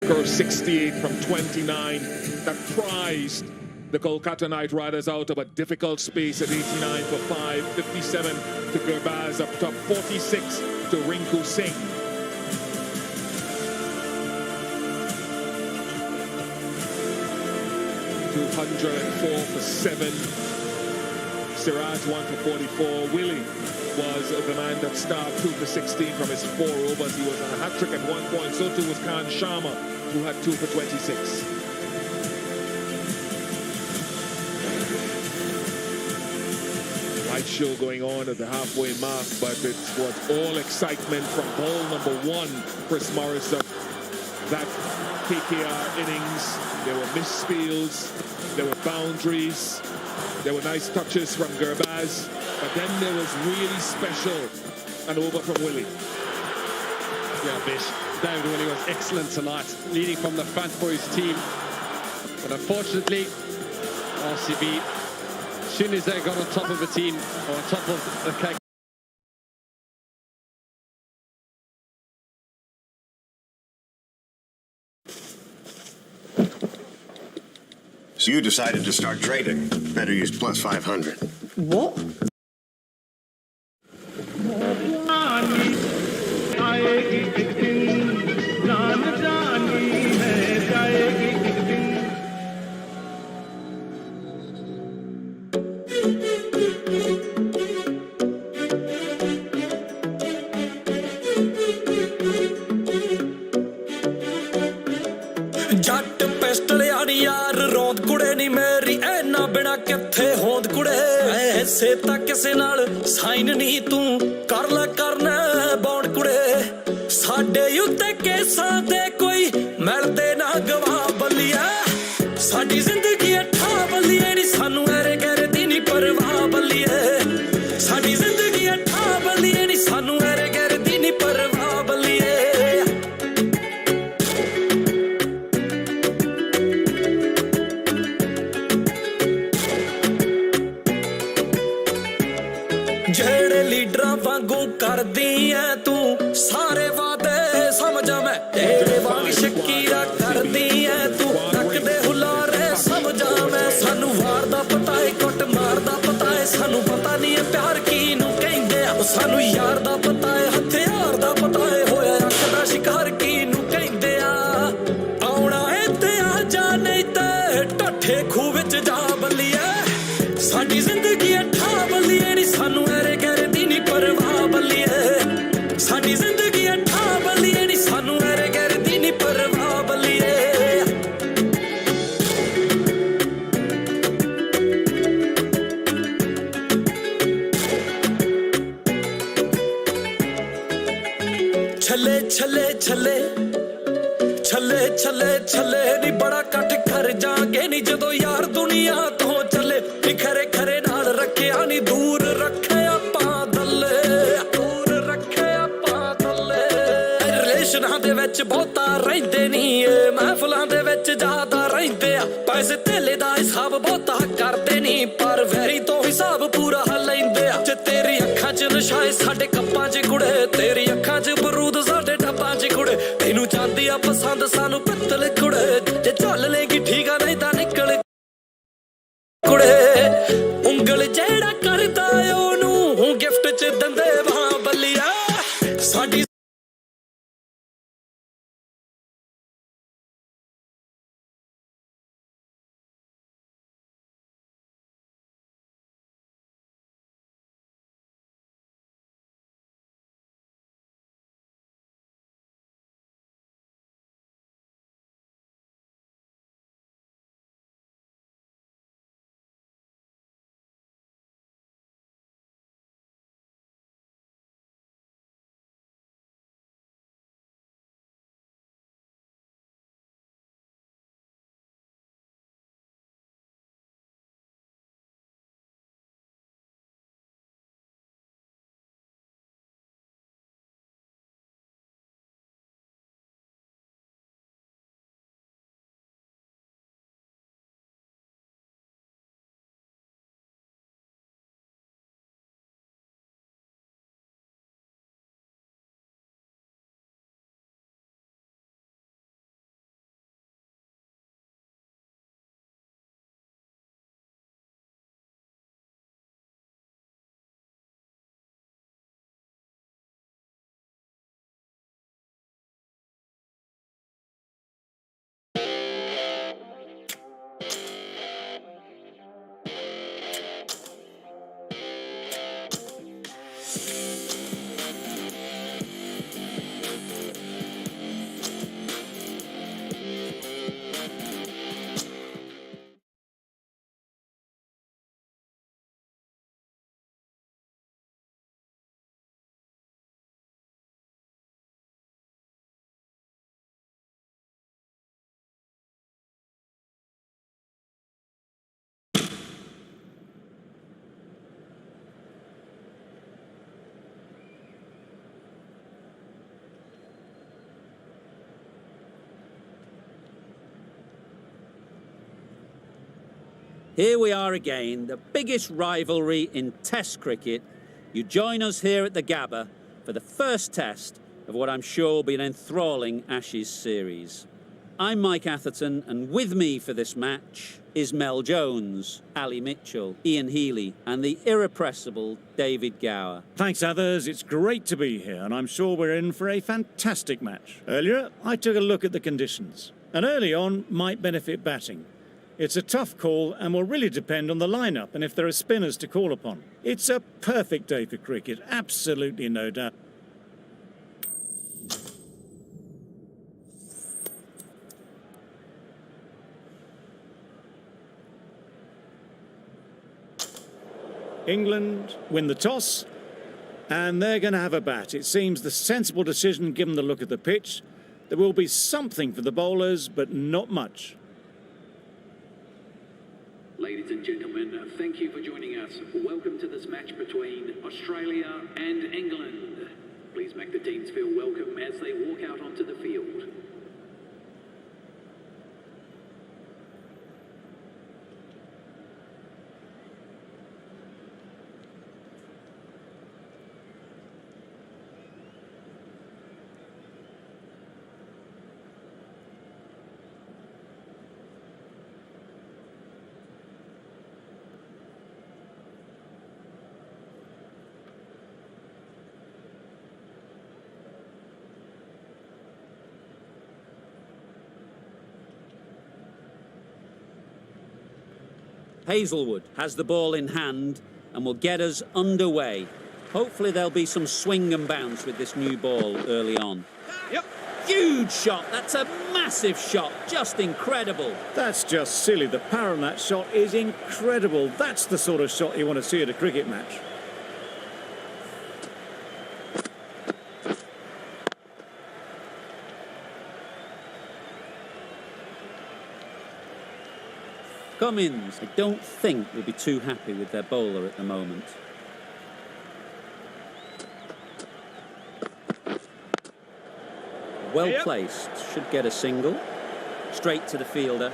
68 from 29 that prized the Kolkata Knight Riders out of a difficult space at 89 for 5, 57 to Gurbaz up top, 46 to Rinku Singh. $204 for 7. Siraj 1 for 44. Willie was the man that started 2 for 16 from his 4 overs. He was on a hat-trick at one point. So too was Khan Sharma, who had 2 for 26. Light show going on at the halfway mark, but it was all excitement from ball number 1, Chris Morris, of that KKR innings. There were misfields, there were boundaries, there were nice touches from Gurbaz, but then there was really special an over from Willie. Yeah, Bish, David Willey was excellent tonight, leading from the front for his team. But unfortunately, RCB, as soon as they got on top of the team, or on top of the cake, So you decided to start trading. Better use plus 500. What? जट pistol यानी यार रौंद कुड़े नी मेरी ऐना बिना किथे होंद कुड़े ऐसे तां किसे नाल साइन नहीं तू कर ला करना बौंड कुड़े साडे उत्ते केसां ते कोई मिलदे ना गवाह बल्लिया साडी जिंदगी अठा बल्लिए नी सानू ऐरे गैरे दी नी परवाह बल्लिए साडी जिंदगी अठा बल्लिए नी सानू ऐरे गैरे दी नी परवाह बल्लिए जेड़े लीडरां वांगू करदी ऐ तू सारे वादे समझा मैं तेरे वांग शकीरा करदी ऐ तू तकदे हुलारे समझा मैं सानू वार दा पता है कुट मार दा पता है सानू पता नहीं है प्यार कीनू कहिंदे आ सानू यार दा पता है हथियार दा पता है होया अख दा शिकार कीनू कहिंदे आ आउणा है ते आ जा नहीं ते ढट्ठे खूह विच जा बल्लिए साडी जिंदगी अठा बल्लिए नी सानू ऐरे गैरे दी नी परवाह बल्लिए साडी जिंदगी अठा बल्लिए नी सानू ऐरे गैरे दी नी परवाह बल्लिए छले छले छले छले छले छले नी बड़ा कट कर जागे नी जदों यार दुनिया तो चले नी खरे खरे नाल रखिया नी दूर रखे आपां दल्ले दूर रखे आपां दल्ले रिलेशनां दे विच बहुता रहिंदे नी महफिलां दे विच ज्यादा रहिंदे आ पैसे धेले दा हिसाब बहुता करदे नी पर वैरी तो हिसाब पूरा लैंदे आ जे तेरी अखां च नशा है साडे कप्पां च कुड़े तेरी अखां च बरूद साडे डब्बां च कुड़े तैनू चांदी आ पसंद सानू पित्तल कुड़े जे चल लेगी ठीक आ नहीं तां निकल कुड़े ਉਂਗਲ ਜਿਹੜਾ ਕਰਦਾ ਉਹਨੂੰ ਗਿਫਟ ਚ ਦਿੰਦੇ ਵਾਂ ਬੱਲੀਆ ਸਾਡੀ Here we are again, the biggest rivalry in Test cricket. You join us here at the Gabba for the first test of what I'm sure will be an enthralling Ashes series. I'm Mike Atherton, and with me for this match is Mel Jones, Ali Mitchell, Ian Healy, and the irrepressible David Gower. Thanks, others. It's great to be here, and I'm sure we're in for a fantastic match. Earlier, I took a look at the conditions, and early on might benefit batting. It's a tough call and will really depend on the lineup and if there are spinners to call upon. It's a perfect day for cricket, absolutely no doubt. England win the toss, and they're going to have a bat. It seems the sensible decision given the look of the pitch. There will be something for the bowlers, but not much. Ladies and gentlemen, thank you for joining us. Welcome to this match between Australia and England. Please make the teams feel welcome as they walk out onto the field. Hazelwood has the ball in hand and will get us underway. Hopefully there'll be some swing and bounce with this new ball early on. Yep. Huge shot, that's a massive shot, just incredible. That's just silly. The power on that shot is incredible. That's the sort of shot you want to see at a cricket match. Cummins, I don't think will be too happy with their bowler at the moment. Well placed, should get a single. Straight to the fielder.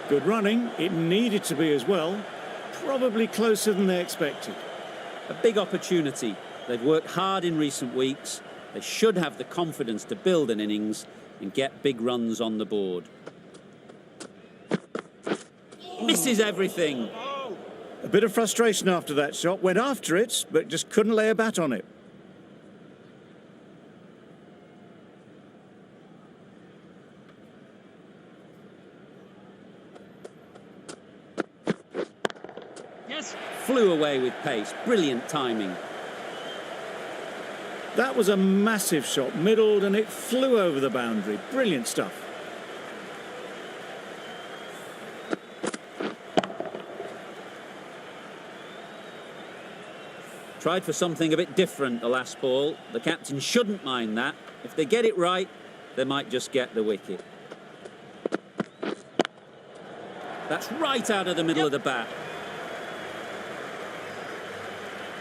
Good running. It needed to be as well. Probably closer than they expected. A big opportunity. They've worked hard in recent weeks. They should have the confidence to build an innings and get big runs on the board. Misses everything. A bit of frustration after that shot. Went after it, but just couldn't lay a bat on it. Yes. Flew away with pace. Brilliant timing. That was a massive shot. Middled and it flew over the boundary. Brilliant stuff. Tried for something a bit different the last ball. The captain shouldn't mind that. If they get it right, they might just get the wicket. That's right out of the middle of the bat.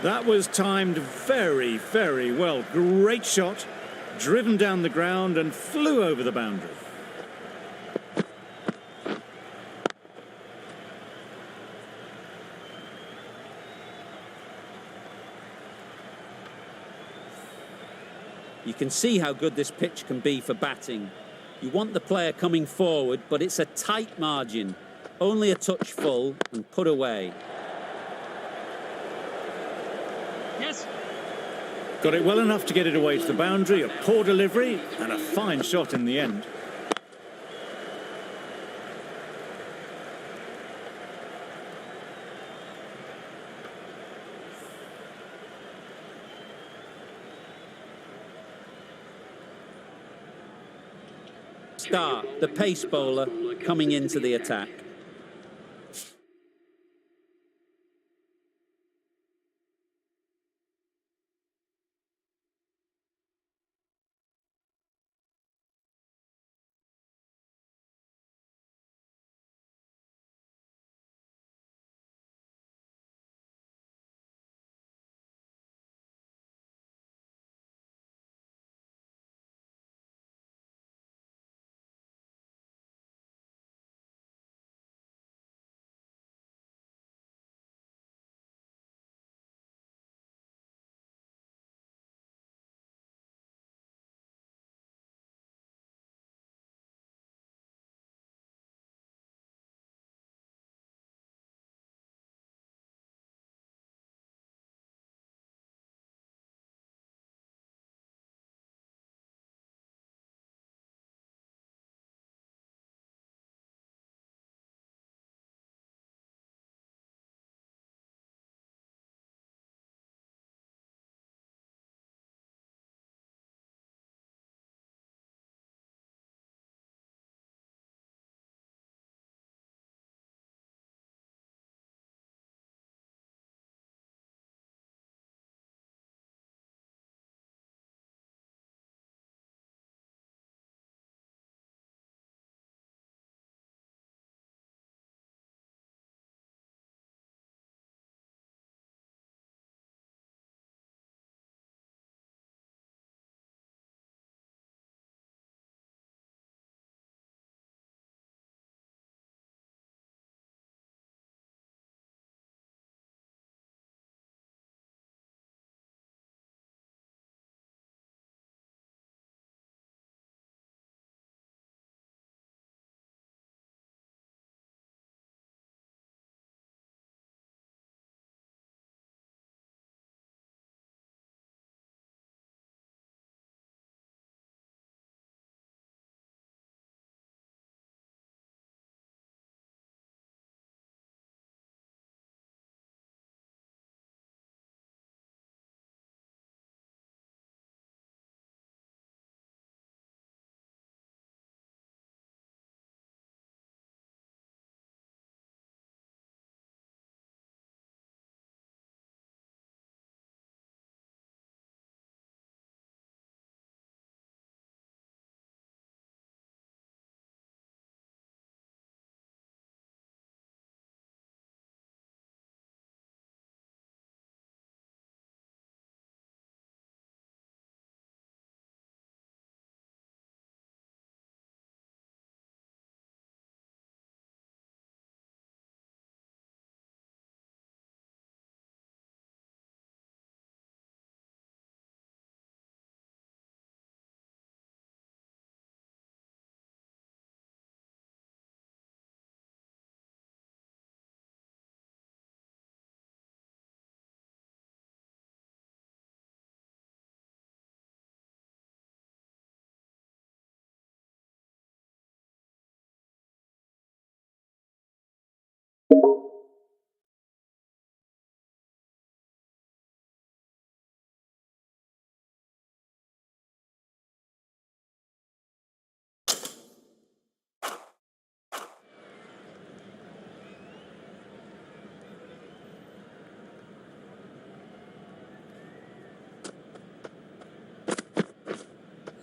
That was timed very, very well. Great shot. Driven down the ground and flew over the boundary. You can see how good this pitch can be for batting. You want the player coming forward, but it's a tight margin. Only a touch full and put away. Yes. Got it well enough to get it away to the boundary. A poor delivery and a fine shot in the end. start, the pace bowler coming into the attack.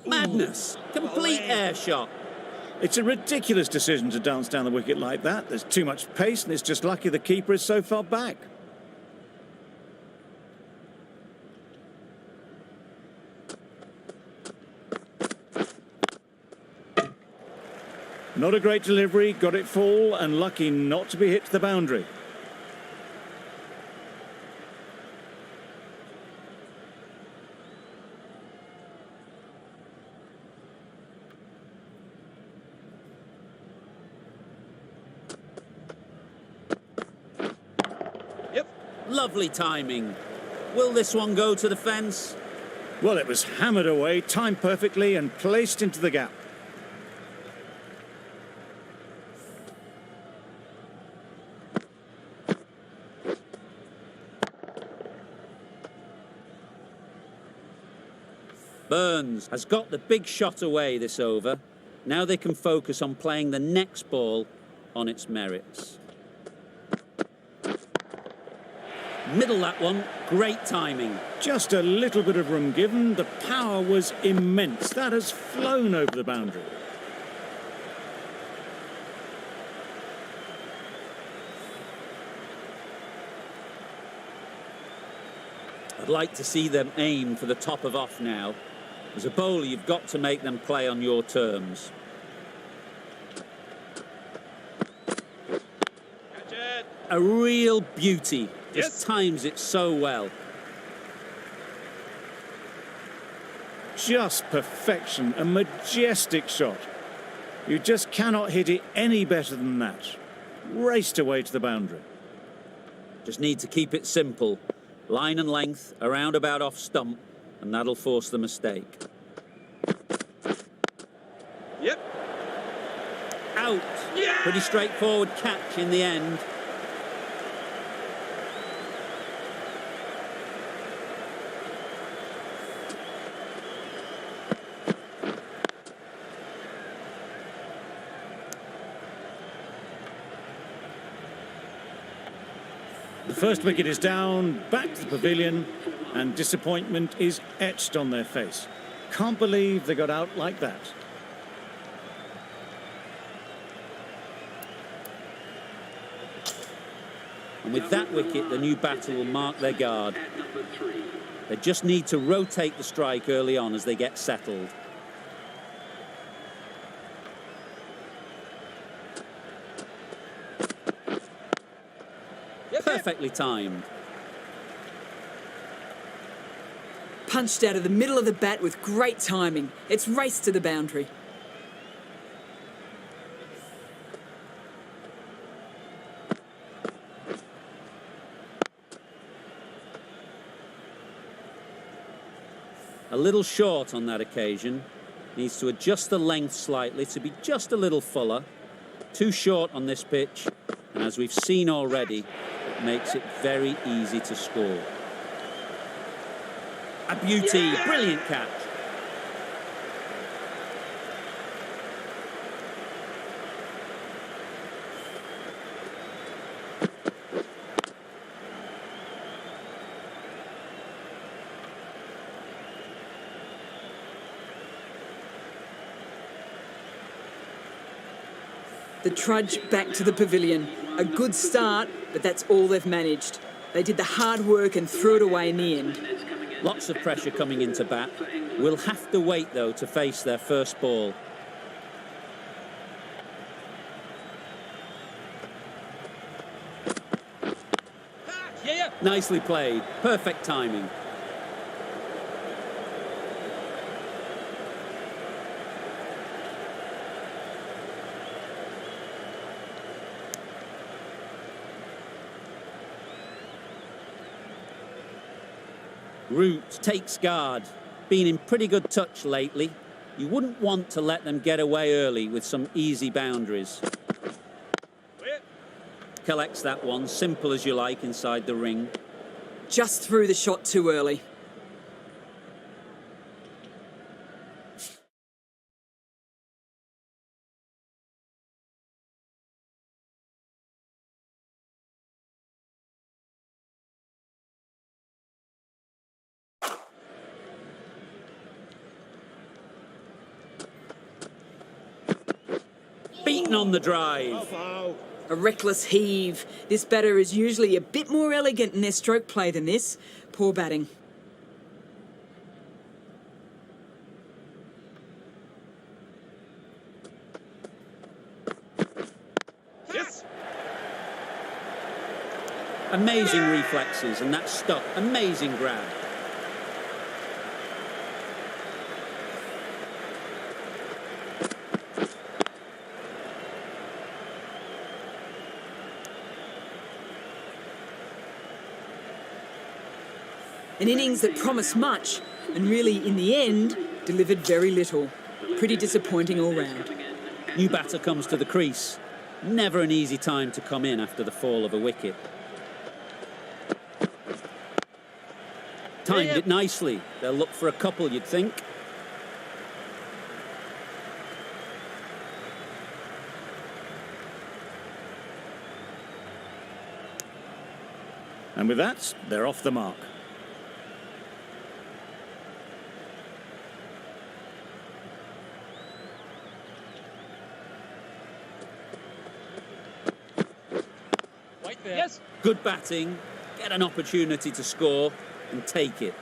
Madness! Complete air shot. It's a ridiculous decision to dance down the wicket like that. There's too much pace, and it's just lucky the keeper is so far back. Not a great delivery, got it full, and lucky not to be hit to the boundary. Lovely timing. Will this one go to the fence? Well, it was hammered away, timed perfectly, and placed into the gap. Burns has got the big shot away this over. Now they can focus on playing the next ball on its merits. Middle that one, great timing. Just a little bit of room given. The power was immense. That has flown over the boundary. I'd like to see them aim for the top of off now. As a bowler, you've got to make them play on your terms. A real beauty. Just times it so well. Just perfection, a majestic shot. You just cannot hit it any better than that. Raced away to the boundary. Just need to keep it simple. Line and length, around about off stump, and that'll force the mistake. Yep. Out. Yeah! Pretty straightforward catch in the end. The first wicket is down, back to the pavilion, and disappointment is etched on their face. Can't believe they got out like that. And with that wicket, the new batter will mark their guard. They just need to rotate the strike early on as they get settled. Perfectly timed. Punched out of the middle of the bat with great timing. It's raced to the boundary. A little short on that occasion. Needs to adjust the length slightly to be just a little fuller. Too short on this pitch. And as we've seen already, it makes it very easy to score. A beauty, brilliant catch. The trudge back to the pavilion. A good start, but that's all they've managed. They did the hard work and threw it away in the end. Lots of pressure coming into bat. We'll have to wait, though, to face their first ball. Nicely played. Perfect timing. Root takes guard. Been in pretty good touch lately. You wouldn't want to let them get away early with some easy boundaries. Collects that one, simple as you like, inside the ring. Just threw the shot too early. Beaten on the drive. A reckless heave. This batter is usually a bit more elegant in their stroke play than this. Poor batting. Yes. Amazing reflexes, and that stuck. Amazing grab. An innings that promised much and really, in the end, delivered very little. Pretty disappointing all round. New batter comes to the crease. Never an easy time to come in after the fall of a wicket. Timed it nicely. They'll look for a couple, you'd think. And with that, they're off the mark. Yes. Good batting, get an opportunity to score and take it.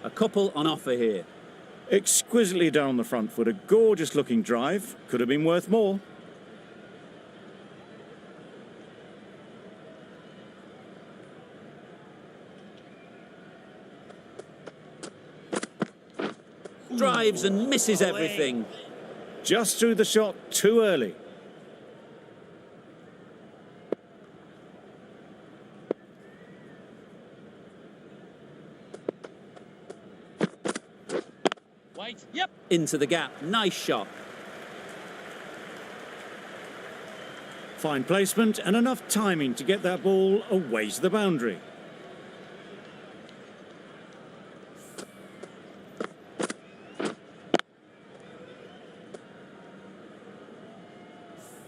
A couple on offer here. Exquisitely done on the front foot, a gorgeous looking drive. Could have been worth more. Drives and misses everything. Just threw the shot too early. Yep. Into the gap. Nice shot. Fine placement and enough timing to get that ball away to the boundary.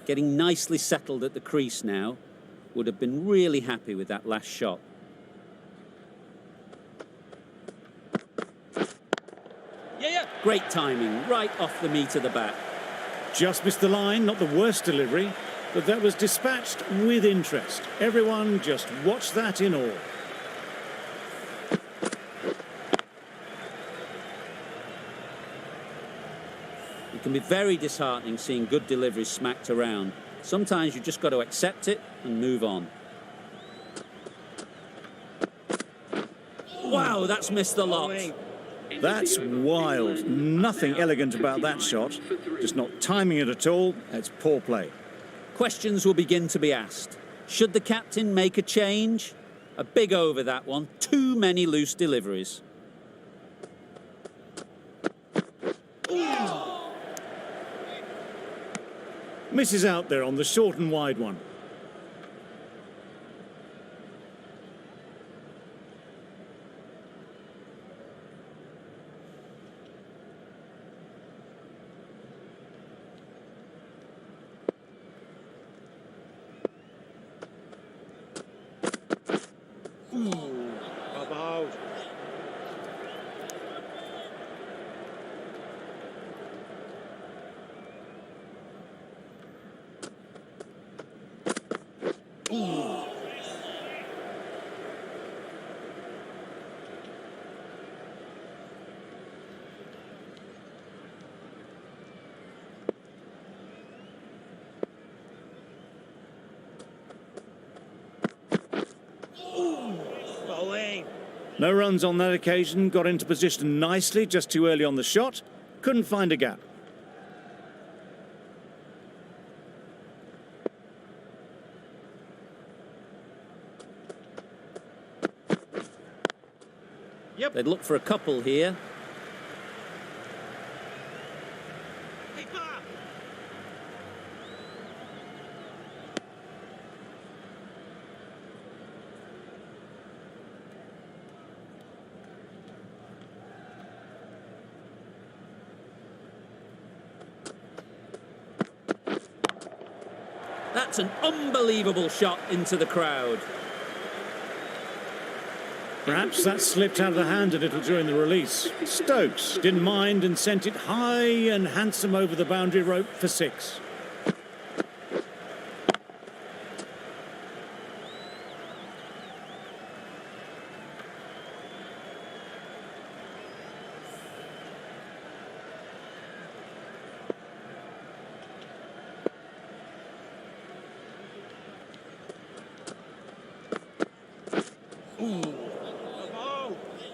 Getting nicely settled at the crease now. Would have been really happy with that last shot. Great timing, right off the meat of the bat. Just missed the line, not the worst delivery, but that was dispatched with interest. Everyone just watched that in awe. It can be very disheartening seeing good deliveries smacked around. Sometimes you just got to accept it and move on. Wow, that's missed the lot. That's wild. Nothing elegant about that shot. Just not timing it at all. It's poor play. Questions will begin to be asked. Should the captain make a change? A big over that one. Too many loose deliveries. Misses out there on the short and wide one. No runs on that occasion, got into position nicely, just too early on the shot. Couldn't find a gap. They'd look for a couple here. That's an unbelievable shot into the crowd. Perhaps that slipped out of the hand a little during the release. Stokes didn't mind and sent it high and handsome over the boundary rope for 6.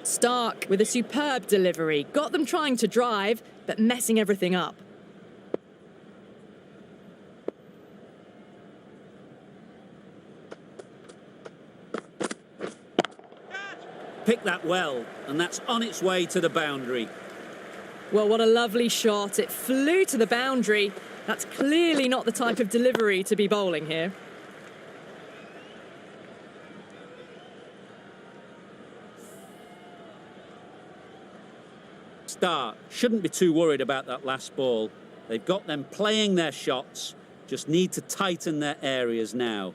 Stark with a superb delivery. Got them trying to drive, but messing everything up. Picked that well, and that's on its way to the boundary. Well, what a lovely shot. It flew to the boundary. That's clearly not the type of delivery to be bowling here. Stark shouldn't be too worried about that last ball. They've got them playing their shots, Just need to tighten their areas now.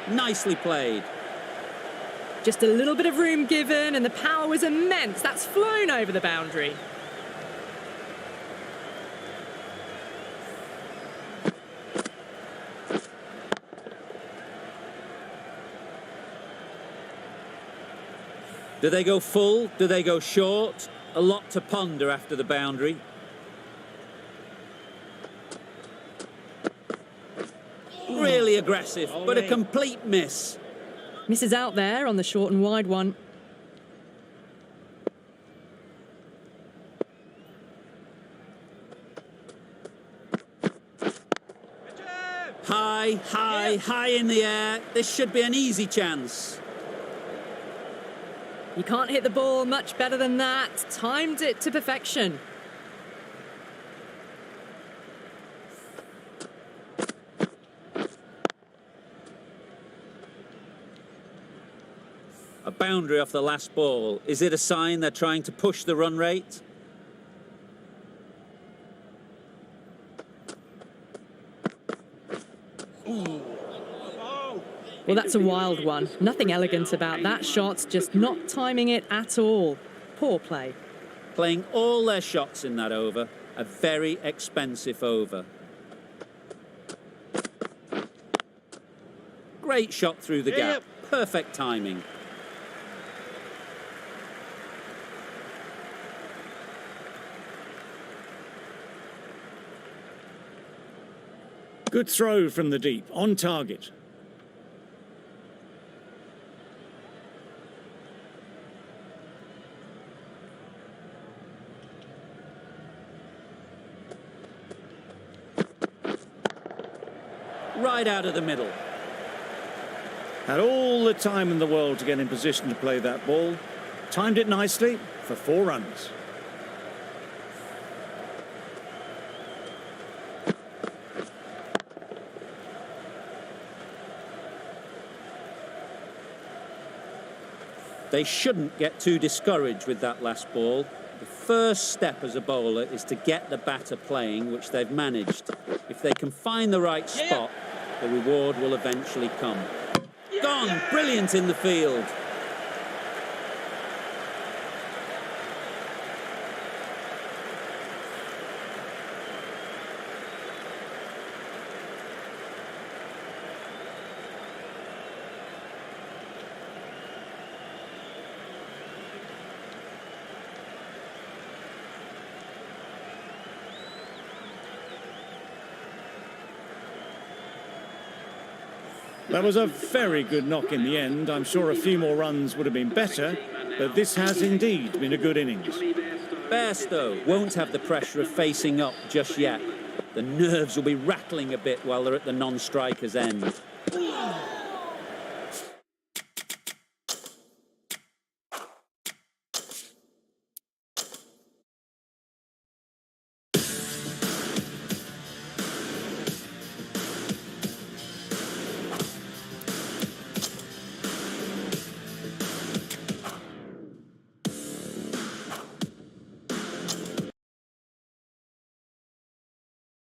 Nicely played. Just a little bit of room given, and the power was immense. That's flown over the boundary. Do they go full? Do they go short? A lot to ponder after the boundary. Really aggressive, but a complete miss. Misses out there on the short and wide one. High, high, high in the air. This should be an easy chance. You can't hit the ball much better than that. Timed it to perfection. A boundary off the last ball. Is it a sign they're trying to push the run rate? Well, that's a wild one. Nothing elegant about that shot, just not timing it at all. Poor play. Playing all their shots in that over. A very expensive over. Great shot through the gap. Perfect timing. Good throw from the deep, on target. Right out of the middle. Had all the time in the world to get in position to play that ball. Timed it nicely for 4 runs. They shouldn't get too discouraged with that last ball. The first step as a bowler is to get the batter playing, which they've managed. If they can find the right spot, the reward will eventually come. Gone! Brilliant in the field. That was a very good knock in the end. I'm sure a few more runs would have been better, but this has indeed been a good innings. Bairstow won't have the pressure of facing up just yet. The nerves will be rattling a bit while they're at the non-striker's end.